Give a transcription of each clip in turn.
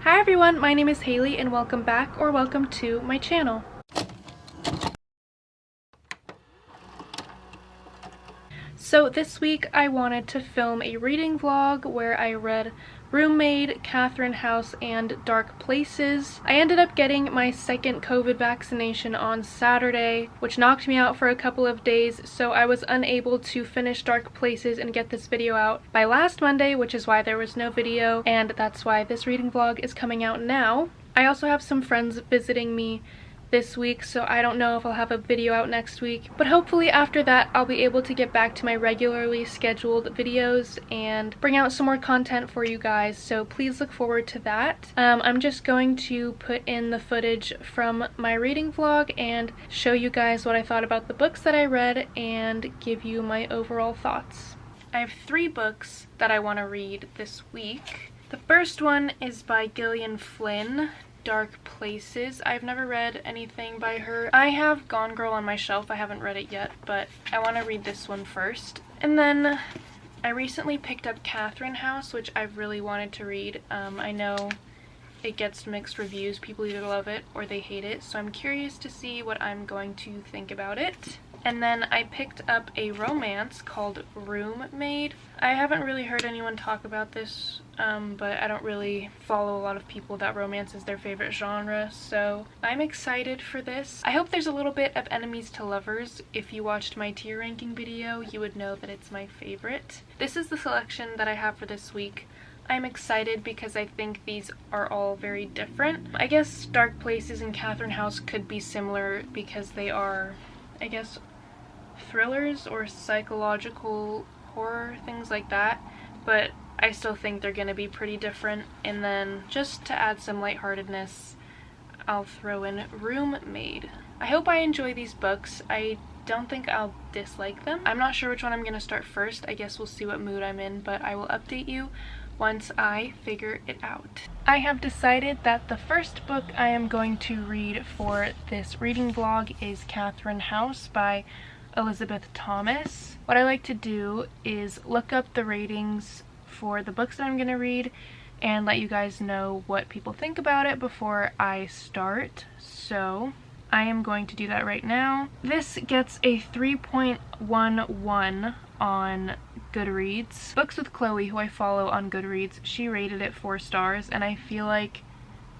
Hi everyone, my name is Haley and welcome back or welcome to my channel. So this week I wanted to film a reading vlog where I read Roommate, Catherine House, and Dark Places. I ended up getting my second COVID vaccination on Saturday, which knocked me out for a couple of days, so I was unable to finish Dark Places and get this video out by last Monday, which is why there was no video, and that's why this reading vlog is coming out now. I also have some friends visiting me this week, so I don't know if I'll have a video out next week, but hopefully after that I'll be able to get back to my regularly scheduled videos and bring out some more content for you guys, so please look forward to that. I'm just going to put in the footage from my reading vlog and show you guys what I thought about the books that I read and give you my overall thoughts. I have 3 books that I want to read this week. The first one is by Gillian Flynn, Dark Places. I've never read anything by her. I have Gone Girl on my shelf. I haven't read it yet, but I want to read this one first. And then I recently picked up Catherine House, which I've really wanted to read. I know it gets mixed reviews. People either love it or they hate it, so I'm curious to see what I'm going to think about it. And then I picked up a romance called Roommate. I haven't really heard anyone talk about this, but I don't really follow a lot of people that romance is their favorite genre, so I'm excited for this. I hope there's a little bit of enemies to lovers. If you watched my tier ranking video, you would know that it's my favorite. This is the selection that I have for this week. I'm excited because I think these are all very different. I guess Dark Places and Catherine House could be similar because they are, I guess, thrillers or psychological horror, things like that, but I still think they're gonna be pretty different. And then just to add some lightheartedness, I'll throw in Roommate. I hope I enjoy these books. I don't think I'll dislike them. I'm not sure which one I'm gonna start first. I guess we'll see what mood I'm in, but I will update you once I figure it out. I have decided that the first book I am going to read for this reading vlog is Catherine House by Elizabeth Thomas. What I like to do is look up the ratings for the books that I'm going to read and let you guys know what people think about it before I start. So I am going to do that right now. This gets a 3.11 on Goodreads. Books with Chloe, who I follow on Goodreads, she rated it 4 stars, and I feel like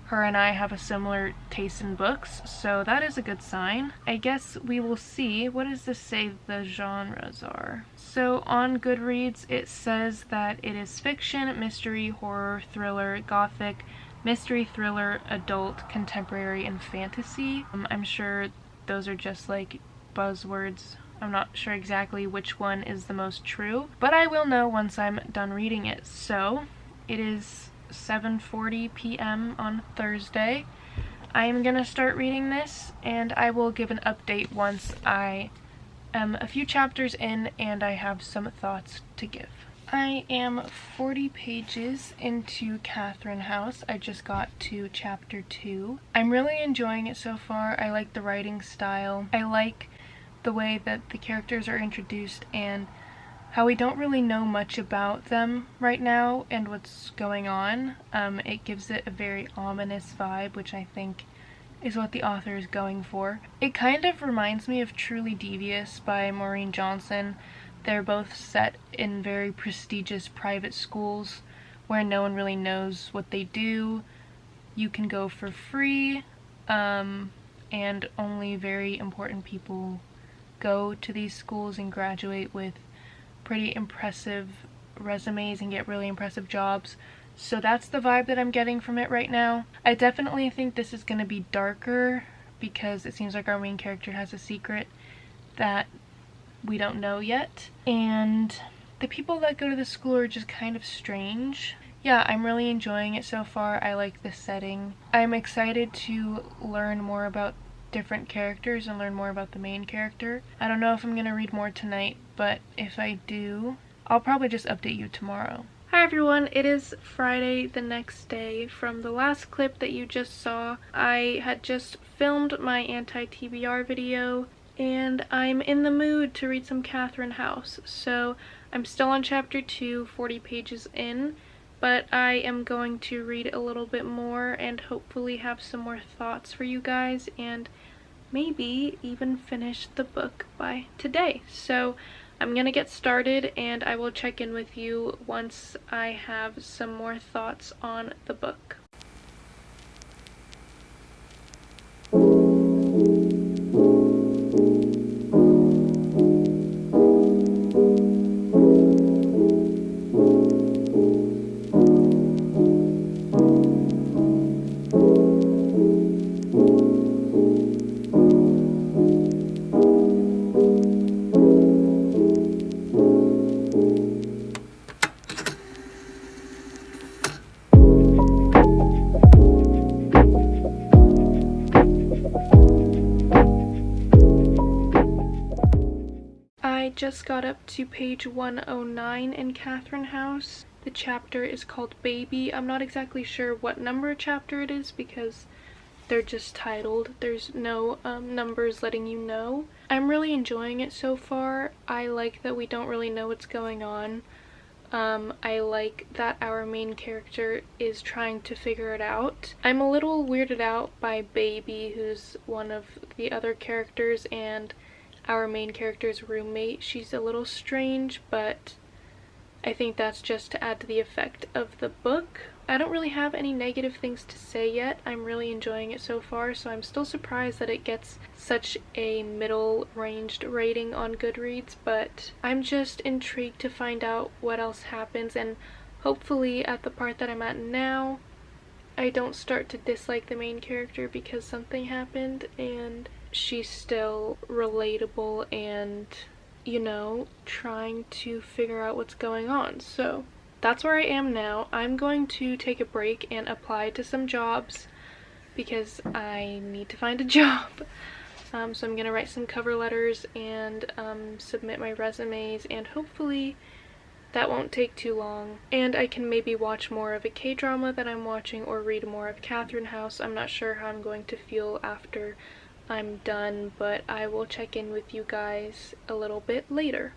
her and I have a similar taste in books, so that is a good sign. I guess we will see. What does this say the genres are? So on Goodreads it says that it is fiction, mystery, horror, thriller, gothic, mystery, thriller, adult, contemporary, and fantasy. I'm sure those are just like buzzwords. I'm not sure exactly which one is the most true, but I will know once I'm done reading it. So it is 7:40 p.m. on Thursday. I am gonna start reading this and I will give an update once I am a few chapters in and I have some thoughts to give. I am 40 pages into Catherine House. I just got to chapter 2. I'm really enjoying it so far. I like the writing style. I like the way that the characters are introduced and how we don't really know much about them right now and what's going on. It gives it a very ominous vibe, which I think is what the author is going for. It kind of reminds me of Truly Devious by Maureen Johnson. They're both set in very prestigious private schools where no one really knows what they do. You can go for free, and only very important people go to these schools and graduate with pretty impressive resumes and get really impressive jobs. So that's the vibe that I'm getting from it right now. I definitely think this is going to be darker because it seems like our main character has a secret that we don't know yet. And the people that go to the school are just kind of strange. Yeah, I'm really enjoying it so far. I like the setting. I'm excited to learn more about different characters and learn more about the main character. I don't know if I'm going to read more tonight, but if I do, I'll probably just update you tomorrow. Hi everyone, it is Friday the next day from the last clip that you just saw. I had just filmed my anti-TBR video and I'm in the mood to read some Catherine House. So I'm still on chapter 2, 40 pages in, but I am going to read a little bit more and hopefully have some more thoughts for you guys, and maybe even finish the book by today. So I'm gonna get started and I will check in with you once I have some more thoughts on the book. I just got up to page 109 in Catherine House. The chapter is called Baby. I'm not exactly sure what number chapter it is because they're just titled. There's no numbers letting you know. I'm really enjoying it so far. I like that we don't really know what's going on. I like that our main character is trying to figure it out. I'm a little weirded out by Baby, who's one of the other characters, and our main character's roommate. She's a little strange, but I think that's just to add to the effect of the book. I don't really have any negative things to say yet. I'm really enjoying it so far, so I'm still surprised that it gets such a middle-ranged rating on Goodreads, but I'm just intrigued to find out what else happens, and hopefully at the part that I'm at now, I don't start to dislike the main character because something happened and she's still relatable and, you know, trying to figure out what's going on. So that's where I am now. I'm going to take a break and apply to some jobs because I need to find a job. So I'm gonna write some cover letters and submit my resumes, and hopefully that won't take too long. And I can maybe watch more of a K-drama that I'm watching or read more of Catherine House. I'm not sure how I'm going to feel after I'm done, but I will check in with you guys a little bit later.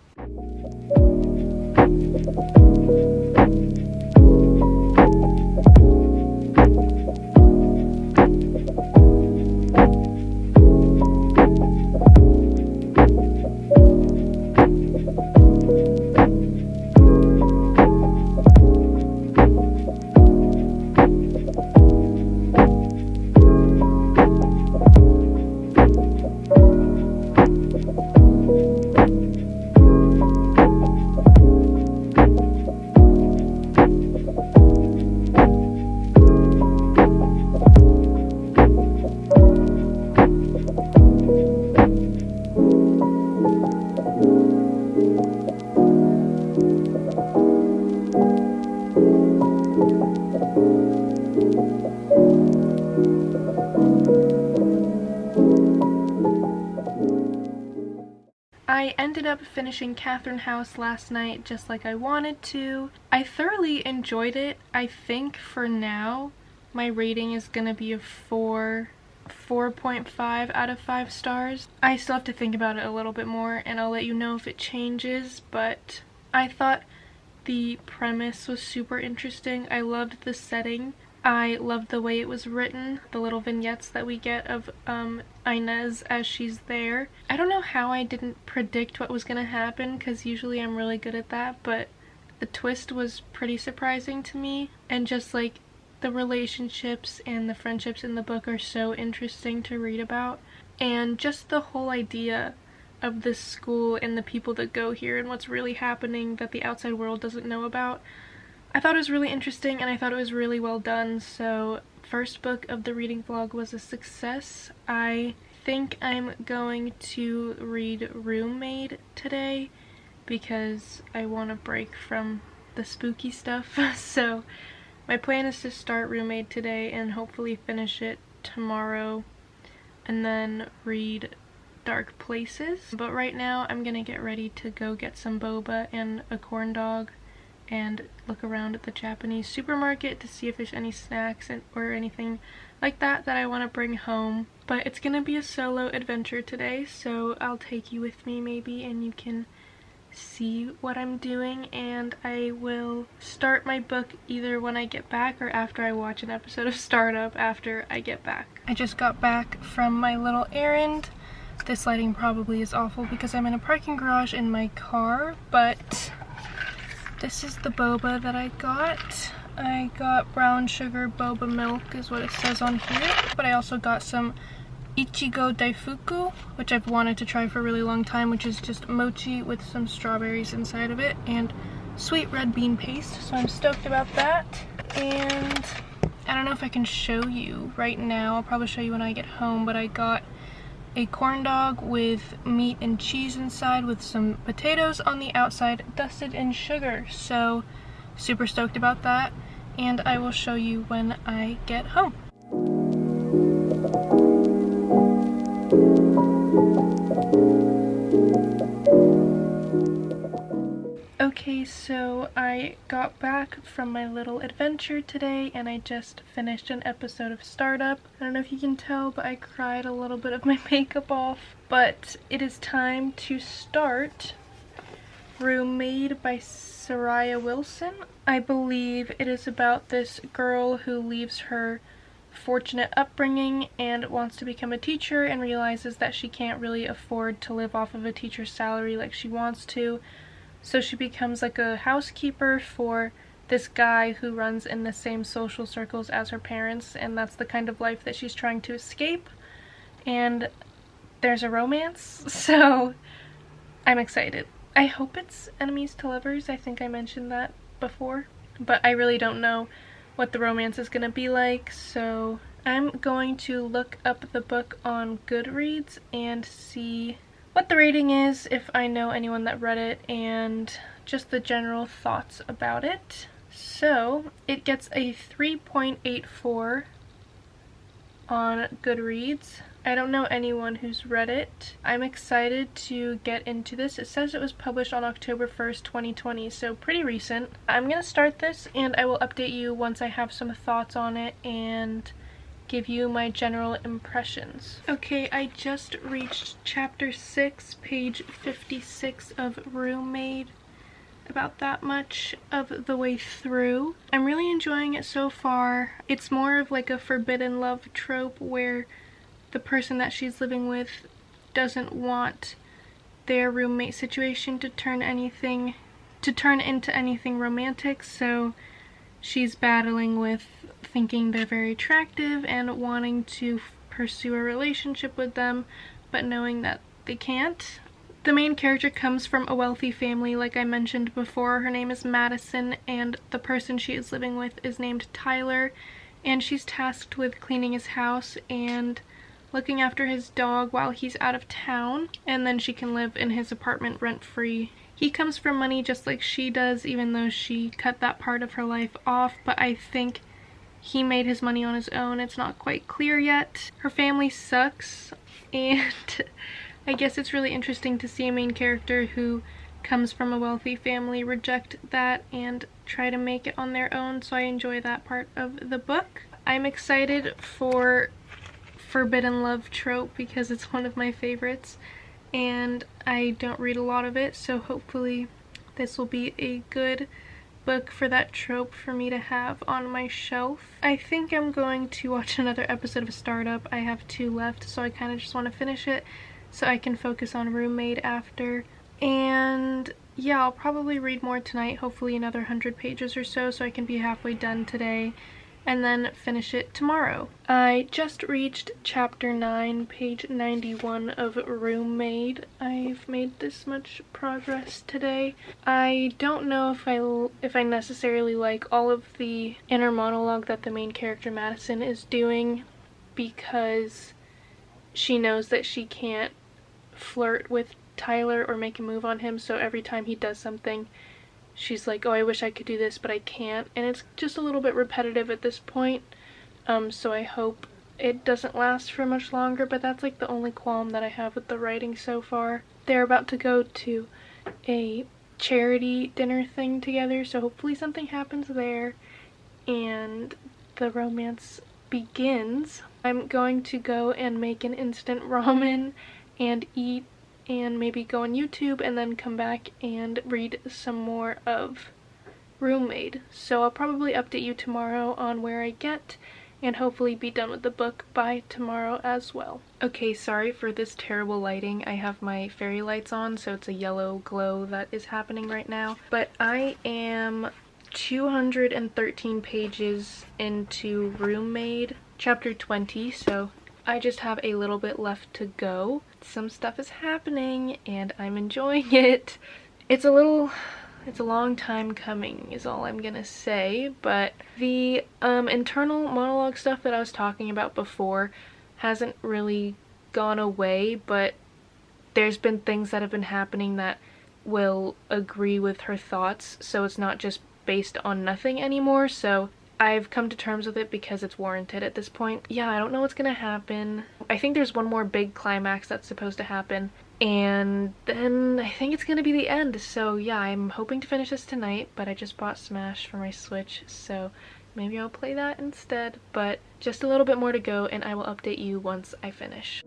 I ended up finishing Catherine House last night just like I wanted to. I thoroughly enjoyed it. I think for now my rating is gonna be a 4.5 out of 5 stars. I still have to think about it a little bit more and I'll let you know if it changes, but I thought the premise was super interesting. I loved the setting. I loved the way it was written, the little vignettes that we get of Inez as she's there. I don't know how I didn't predict what was gonna happen, because usually I'm really good at that, but the twist was pretty surprising to me, and just like the relationships and the friendships in the book are so interesting to read about, and just the whole idea of this school and the people that go here and what's really happening that the outside world doesn't know about. I thought it was really interesting and I thought it was really well done. So first book of the reading vlog was a success. I think I'm going to read Roommate today because I want a break from the spooky stuff. So my plan is to start Roommate today and hopefully finish it tomorrow and then read Dark Places. But right now I'm gonna get ready to go get some boba and a corn dog and look around at the Japanese supermarket to see if there's any snacks or anything like that that I want to bring home. But it's gonna be a solo adventure today, so I'll take you with me maybe and you can see what I'm doing, and I will start my book either when I get back or after I watch an episode of Startup after I get back. I just got back from my little errand. This lighting probably is awful because I'm in a parking garage in my car, but this is the boba that I got. I got brown sugar boba milk is what it says on here, but I also got some Ichigo Daifuku, which I've wanted to try for a really long time, which is just mochi with some strawberries inside of it and sweet red bean paste, so I'm stoked about that. And I don't know if I can show you right now, I'll probably show you when I get home, but I got a corn dog with meat and cheese inside with some potatoes on the outside dusted in sugar, so super stoked about that, and I will show you when I get home. Okay, so I got back from my little adventure today and I just finished an episode of Startup. I don't know if you can tell, but I cried a little bit of my makeup off. But it is time to start Room Made by Soraya Wilson. I believe it is about this girl who leaves her fortunate upbringing and wants to become a teacher and realizes that she can't really afford to live off of a teacher's salary like she wants to. So she becomes like a housekeeper for this guy who runs in the same social circles as her parents, and that's the kind of life that she's trying to escape. And there's a romance, so I'm excited. I hope it's enemies to lovers. I think I mentioned that before, but I really don't know what the romance is gonna be like, so I'm going to look up the book on Goodreads and see what the rating is, if I know anyone that read it, and just the general thoughts about it. So it gets a 3.84 on Goodreads. I don't know anyone who's read it. I'm excited to get into this. It says it was published on October 1st, 2020, so pretty recent. I'm gonna start this and I will update you once I have some thoughts on it and give you my general impressions. Okay, I just reached chapter 6, page 56 of Room Made. About that much of the way through. I'm really enjoying it so far. It's more of like a forbidden love trope where the person that she's living with doesn't want their roommate situation to turn into anything romantic, so she's battling with thinking they're very attractive and wanting to pursue a relationship with them, but knowing that they can't. The main character comes from a wealthy family, like I mentioned before. Her name is Madison, and the person she is living with is named Tyler, and she's tasked with cleaning his house and looking after his dog while he's out of town, and then she can live in his apartment rent-free. He comes from money just like she does, even though she cut that part of her life off, but I think he made his money on his own. It's not quite clear yet. Her family sucks, and I guess it's really interesting to see a main character who comes from a wealthy family reject that and try to make it on their own, so I enjoy that part of the book. I'm excited for forbidden love trope because it's one of my favorites and I don't read a lot of it, so hopefully this will be a good book for that trope for me to have on my shelf. I think I'm going to watch another episode of Startup. I have 2 left, so I kind of just want to finish it so I can focus on Room Made after. And yeah, I'll probably read more tonight, hopefully another 100 pages or so I can be halfway done today and then finish it tomorrow. I just reached chapter 9, page 91 of Room Made. I've made this much progress today. I don't know if I necessarily like all of the inner monologue that the main character Madison is doing, because she knows that she can't flirt with Tyler or make a move on him, so every time he does something she's like, oh, I wish I could do this, but I can't. And it's just a little bit repetitive at this point. So I hope it doesn't last for much longer, but that's like the only qualm that I have with the writing so far. They're about to go to a charity dinner thing together, so hopefully something happens there and the romance begins. I'm going to go and make an instant ramen and eat and maybe go on YouTube and then come back and read some more of Roommate. So I'll probably update you tomorrow on where I get and hopefully be done with the book by tomorrow as well. Okay, sorry for this terrible lighting. I have my fairy lights on, so it's a yellow glow that is happening right now. But I am 213 pages into Roommate, chapter 20, so I just have a little bit left to go. Some stuff is happening and I'm enjoying it. It's a long time coming is all I'm gonna say, but the internal monologue stuff that I was talking about before hasn't really gone away, but there's been things that have been happening that will agree with her thoughts, so it's not just based on nothing anymore. So I've come to terms with it because it's warranted at this point. Yeah, I don't know what's gonna happen. I think there's one more big climax that's supposed to happen, and then I think it's gonna be the end. So yeah, I'm hoping to finish this tonight, but I just bought Smash for my Switch, so maybe I'll play that instead. But just a little bit more to go and I will update you once I finish.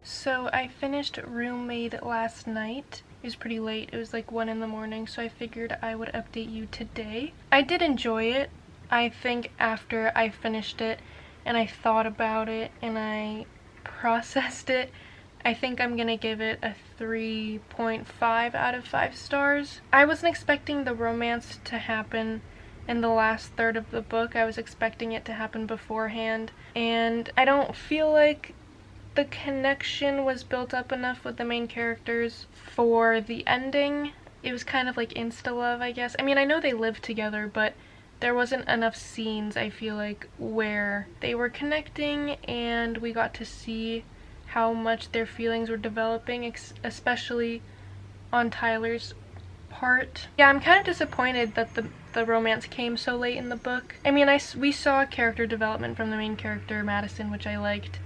So I finished Roommate last night. It was pretty late. It was like 1 in the morning, so I figured I would update you today. I did enjoy it. I think after I finished it and I thought about it and I processed it, I think I'm gonna give it a 3.5 out of 5 stars. I wasn't expecting the romance to happen in the last third of the book. I was expecting it to happen beforehand, and I don't feel like the connection was built up enough with the main characters for the ending. It was kind of like insta-love, I guess. I mean, I know they lived together, but there wasn't enough scenes, I feel like, where they were connecting and we got to see how much their feelings were developing, especially on Tyler's part. Yeah, I'm kind of disappointed that the romance came so late in the book. I mean, we saw character development from the main character, Madison, which I liked.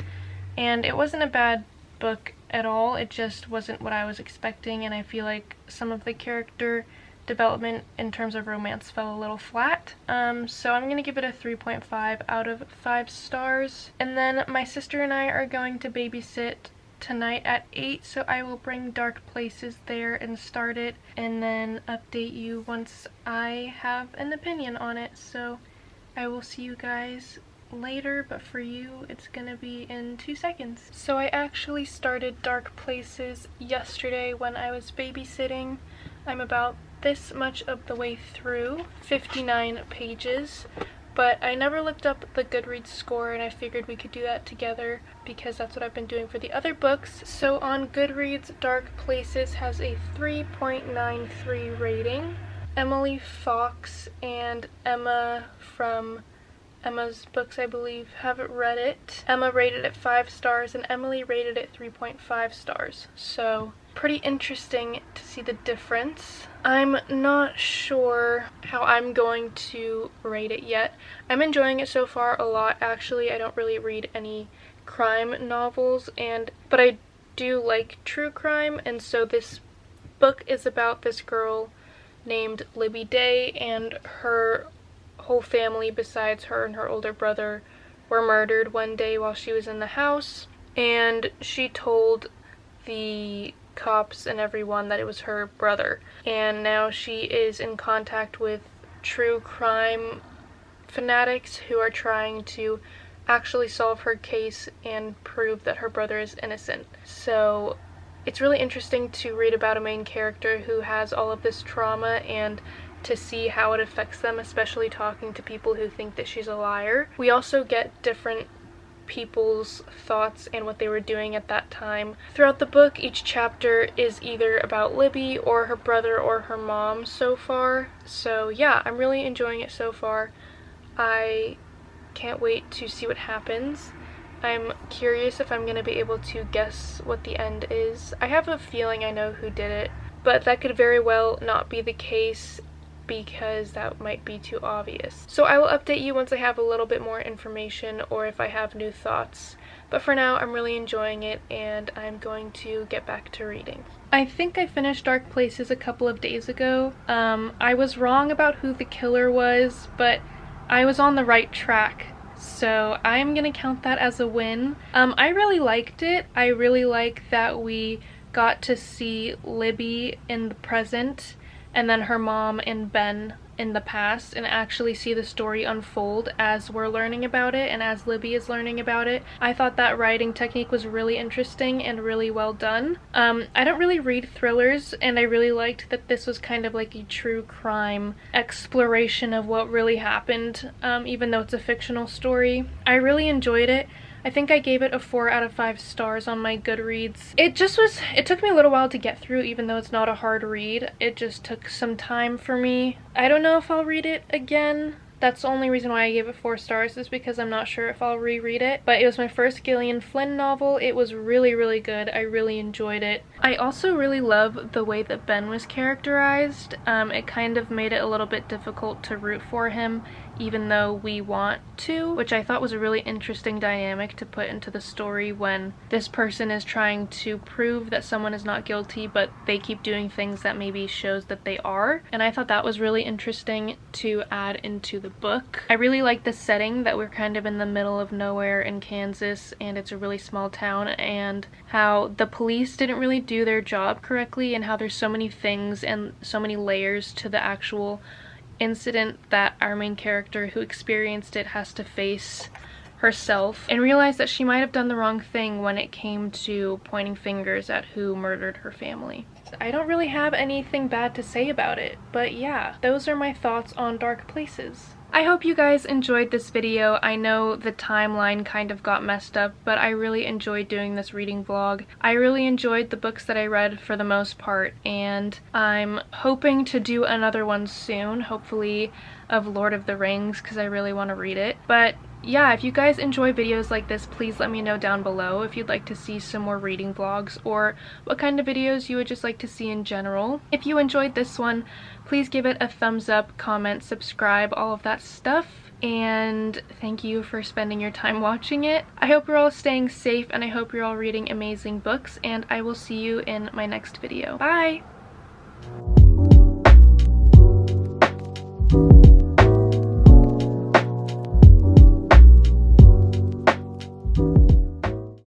And it wasn't a bad book at all, it just wasn't what I was expecting, and I feel like some of the character development in terms of romance fell a little flat. So I'm gonna give it a 3.5 out of 5 stars. And then my sister and I are going to babysit tonight at 8, so I will bring Dark Places there and start it, and then update you once I have an opinion on it. So I will see you guys later, but for you it's gonna be in 2 seconds. So I actually started Dark Places yesterday when I was babysitting. I'm about this much of the way through, 59 pages, but I never looked up the Goodreads score, and I figured we could do that together because that's what I've been doing for the other books. So on Goodreads, Dark Places has a 3.93 rating. Emily Fox and Emma from Emma's books, I believe, haven't read it. Emma rated it 5 stars and Emily rated it 3.5 stars. So pretty interesting to see the difference. I'm not sure how I'm going to rate it yet. I'm enjoying it so far a lot, actually. I don't really read any crime novels, but I do like true crime, and so this book is about this girl named Libby Day, and her whole family besides her and her older brother were murdered one day while she was in the house, and she told the cops and everyone that it was her brother, and now she is in contact with true crime fanatics who are trying to actually solve her case and prove that her brother is innocent. So it's really interesting to read about a main character who has all of this trauma and to see how it affects them, especially talking to people who think that she's a liar. We also get different people's thoughts and what they were doing at that time. Throughout the book, each chapter is either about Libby or her brother or her mom so far. So yeah, I'm really enjoying it so far. I can't wait to see what happens. I'm curious if I'm going to be able to guess what the end is. I have a feeling I know who did it, but that could very well not be the case because that might be too obvious. So I will update you once I have a little bit more information or if I have new thoughts. But for now, I'm really enjoying it and I'm going to get back to reading. I think I finished Dark Places a couple of days ago. I was wrong about who the killer was, but I was on the right track. So I'm gonna count that as a win. I really liked it. I really like that we got to see Libby in the present and then her mom and Ben in the past and actually see the story unfold as we're learning about it and as Libby is learning about it. I thought that writing technique was really interesting and really well done. I don't really read thrillers, and I really liked that this was kind of like a true crime exploration of what really happened, even though it's a fictional story. I really enjoyed it. I think I gave it a 4 out of 5 stars on my Goodreads. It took me a little while to get through, even though it's not a hard read. It just took some time for me. I don't know if I'll read it again. That's the only reason why I gave it 4 stars, is because I'm not sure if I'll reread it. But it was my first Gillian Flynn novel. It was really, really good. I really enjoyed it. I also really love the way that Ben was characterized. It kind of made it a little bit difficult to root for him, even though we want to, which I thought was a really interesting dynamic to put into the story when this person is trying to prove that someone is not guilty, but they keep doing things that maybe shows that they are. And I thought that was really interesting to add into the book. I really like the setting, that we're kind of in the middle of nowhere in Kansas and it's a really small town, and how the police didn't really do their job correctly, and how there's so many things and so many layers to the actual incident that our main character who experienced it has to face herself and realize that she might have done the wrong thing when it came to pointing fingers at who murdered her family. I don't really have anything bad to say about it, but yeah, those are my thoughts on Dark Places. I hope you guys enjoyed this video. I know the timeline kind of got messed up, but I really enjoyed doing this reading vlog. I really enjoyed the books that I read for the most part, and I'm hoping to do another one soon, hopefully of Lord of the Rings, because I really want to read it. But yeah, if you guys enjoy videos like this, please let me know down below if you'd like to see some more reading vlogs or what kind of videos you would just like to see in general. If you enjoyed this one, please give it a thumbs up, comment, subscribe, all of that stuff. And thank you for spending your time watching it. I hope you're all staying safe and I hope you're all reading amazing books, and I will see you in my next video. Bye!